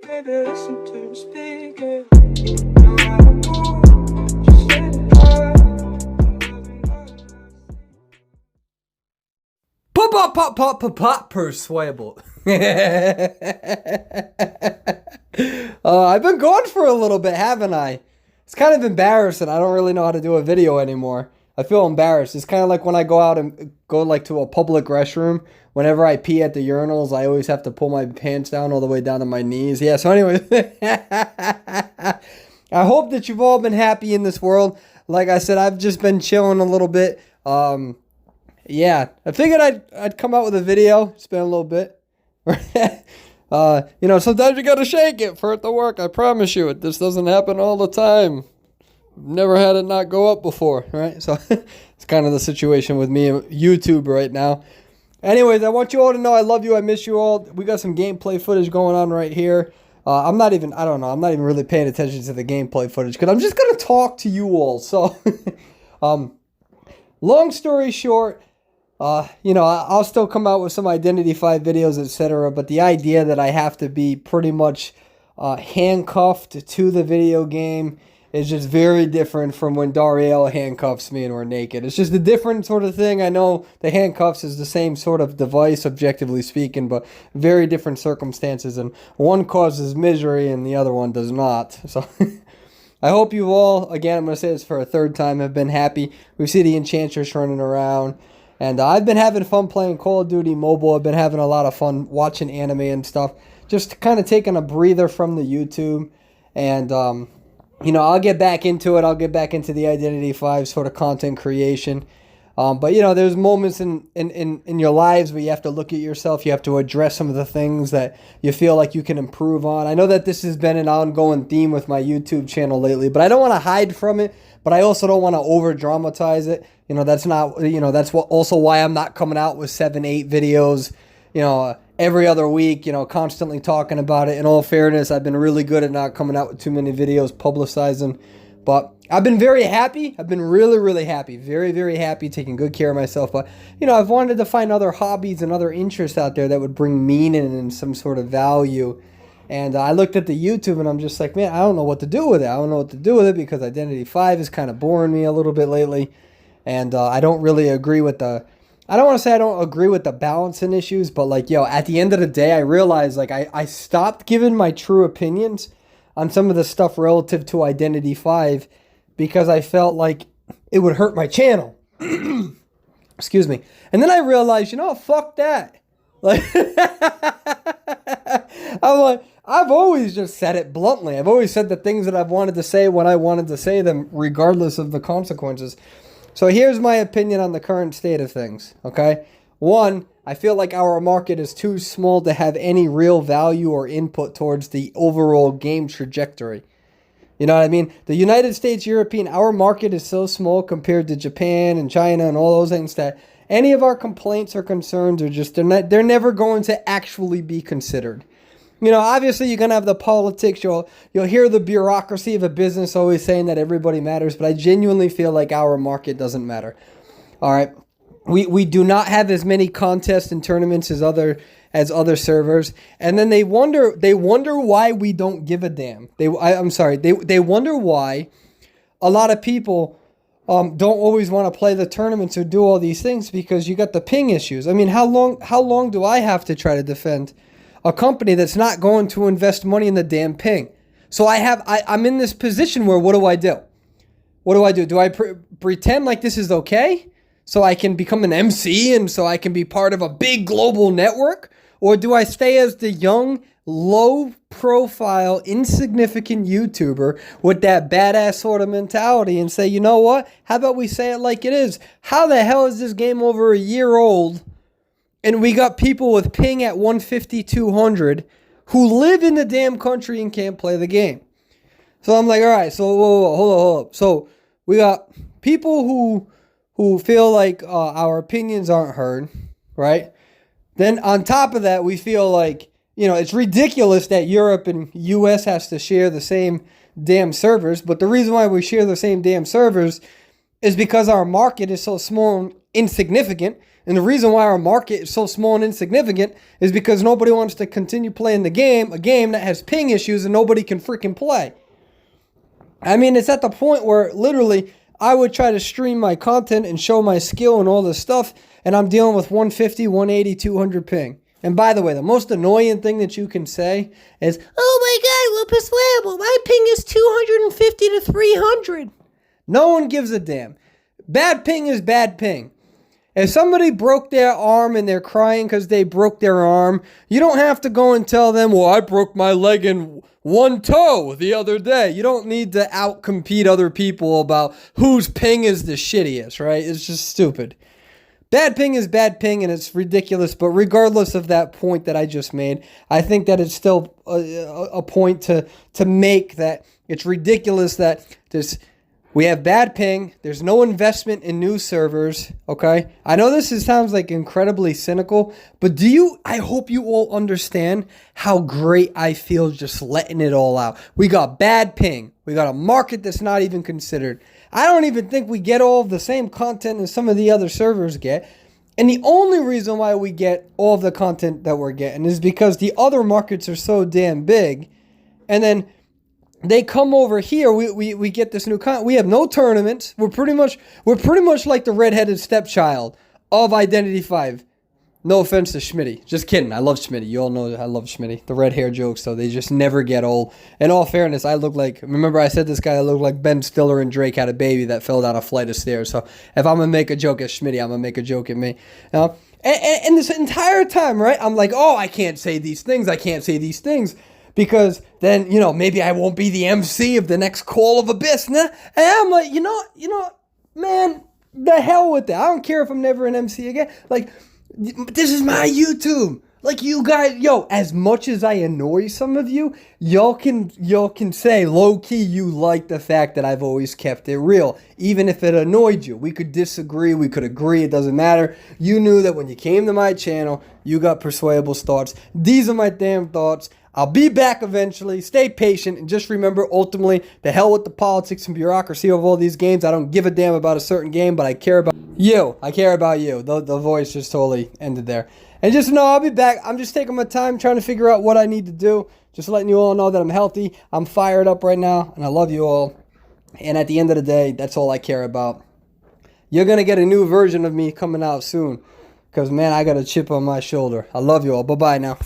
Maybe listen to him speak, yeah. No matter what, just let it go. Perswayable. I've been gone for a little bit, haven't I? It's kind of embarrassing. I don't really know how to do a video anymore. I feel embarrassed. It's kind of like when I go out and go like to a public restroom. Whenever I pee at the urinals, I always have to pull my pants down all the way down to my knees. Yeah, so anyway, I hope that you've all been happy in this world. Like I said, I've just been chilling a little bit. Yeah, I figured I'd come out with a video. It's been a little bit. Sometimes you gotta shake it for it to work. I promise you, this doesn't happen all the time. Never had it not go up before, right? So it's kind of the situation with me and YouTube right now. Anyways, I want you all to know I love you. I miss you all. We got some gameplay footage going on right here. I'm not even really paying attention to the gameplay footage because I'm just going to talk to you all. So, long story short, I'll still come out with some Identity V videos, etc. But the idea that I have to be pretty much handcuffed to the video game is just very different from when Dariel handcuffs me and we're naked. It's just a different sort of thing. I know the handcuffs is the same sort of device, objectively speaking, but very different circumstances. And one causes misery and the other one does not. So I hope you all, again, I'm going to say this for a third time, have been happy. We see the Enchantress running around. And I've been having fun playing Call of Duty Mobile. I've been having a lot of fun watching anime and stuff. Just kind of taking a breather from the YouTube. And, I'll get back into it. I'll get back into the Identity V sort of content creation. But, there's moments in your lives where you have to look at yourself. You have to address some of the things that you feel like you can improve on. I know that this has been an ongoing theme with my YouTube channel lately, but I don't want to hide from it. But I also don't want to over-dramatize it. That's also why I'm not coming out with 7-8 videos, every other week, constantly talking about it. In all fairness, I've been really good at not coming out with too many videos publicizing. But I've been very happy. I've been really, really happy. Very, very happy, taking good care of myself. But, I've wanted to find other hobbies and other interests out there that would bring meaning and some sort of value. And I looked at the YouTube and I'm just like, man, I don't know what to do with it. I don't know what to do with it because Identity V is kind of boring me a little bit lately. And I don't really agree with I don't want to say I don't agree with the balancing issues, but at the end of the day, I realized I stopped giving my true opinions on some of the stuff relative to Identity V because I felt like it would hurt my channel. Excuse me. And then I realized, fuck that. I'm like, I've always just said it bluntly. I've always said the things that I've wanted to say when I wanted to say them, regardless of the consequences. So here's my opinion on the current state of things, okay? One, I feel like our market is too small to have any real value or input towards the overall game trajectory. You know what I mean? The United States, European, our market is so small compared to Japan and China and all those things that any of our complaints or concerns are just, they're never going to actually be considered. Obviously you're going to have the politics. You'll hear the bureaucracy of a business always saying that everybody matters, but I genuinely feel like our market doesn't matter. All right. We do not have as many contests and tournaments as other servers. And then they wonder why we don't give a damn. They wonder why a lot of people don't always want to play the tournaments or do all these things because you got the ping issues. I mean, how long do I have to try to defend a company that's not going to invest money in the damn ping? So I'm in this position where what do I do? What do I do? Do I pretend like this is okay so I can become an MC and so I can be part of a big global network? Or do I stay as the young, low-profile, insignificant YouTuber with that badass sort of mentality and say, you know what? How about we say it like it is? How the hell is this game over a year old? And we got people with ping at 150, 200 who live in the damn country and can't play the game. So I'm like, all right, so whoa, hold up. So we got people who feel like our opinions aren't heard, right? Then on top of that, we feel like, it's ridiculous that Europe and US has to share the same damn servers. But the reason why we share the same damn servers is because our market is so small and insignificant. And the reason why our market is so small and insignificant is because nobody wants to continue playing the game, a game that has ping issues and nobody can freaking play. I mean, it's at the point where literally I would try to stream my content and show my skill and all this stuff, and I'm dealing with 150, 180, 200 ping. And by the way, the most annoying thing that you can say is, oh my God, well, Perswayable, my ping is 250 to 300. No one gives a damn. Bad ping is bad ping. If somebody broke their arm and they're crying because they broke their arm, you don't have to go and tell them, well, I broke my leg and one toe the other day. You don't need to outcompete other people about whose ping is the shittiest, right? It's just stupid. Bad ping is bad ping, and it's ridiculous. But regardless of that point that I just made, I think that it's still a point to make, that it's ridiculous that we have bad ping. There's no investment in new servers, okay? I know this sounds like incredibly cynical, but I hope you all understand how great I feel just letting it all out. We got bad ping. We got a market that's not even considered. I don't even think we get all of the same content as some of the other servers get. And the only reason why we get all of the content that we're getting is because the other markets are so damn big. And then they come over here, we get this new content. We have no tournaments. We're pretty much like the redheaded stepchild of Identity V. No offense to Schmitty. Just kidding. I love Schmitty. You all know that I love Schmitty. The red hair jokes, though, they just never get old. In all fairness, remember I said this guy, I look like Ben Stiller and Drake had a baby that fell down a flight of stairs. So if I'm going to make a joke at Schmitty, I'm going to make a joke at me. And this entire time, right, I'm like, oh, I can't say these things. I can't say these things. Because then, maybe I won't be the MC of the next Call of Abyss. And I'm like, you know, man, the hell with that. I don't care if I'm never an MC again. Like, this is my YouTube. Like, you guys, as much as I annoy some of you, y'all can say low-key you like the fact that I've always kept it real. Even if it annoyed you. We could disagree, we could agree, it doesn't matter. You knew that when you came to my channel, you got Perswayable's thoughts. These are my damn thoughts. I'll be back eventually. Stay patient. And just remember, ultimately, the hell with the politics and bureaucracy of all these games. I don't give a damn about a certain game, but I care about you. I care about you. The voice just totally ended there. And just know I'll be back. I'm just taking my time trying to figure out what I need to do. Just letting you all know that I'm healthy. I'm fired up right now, and I love you all. And at the end of the day, that's all I care about. You're going to get a new version of me coming out soon. Because, man, I got a chip on my shoulder. I love you all. Bye-bye now.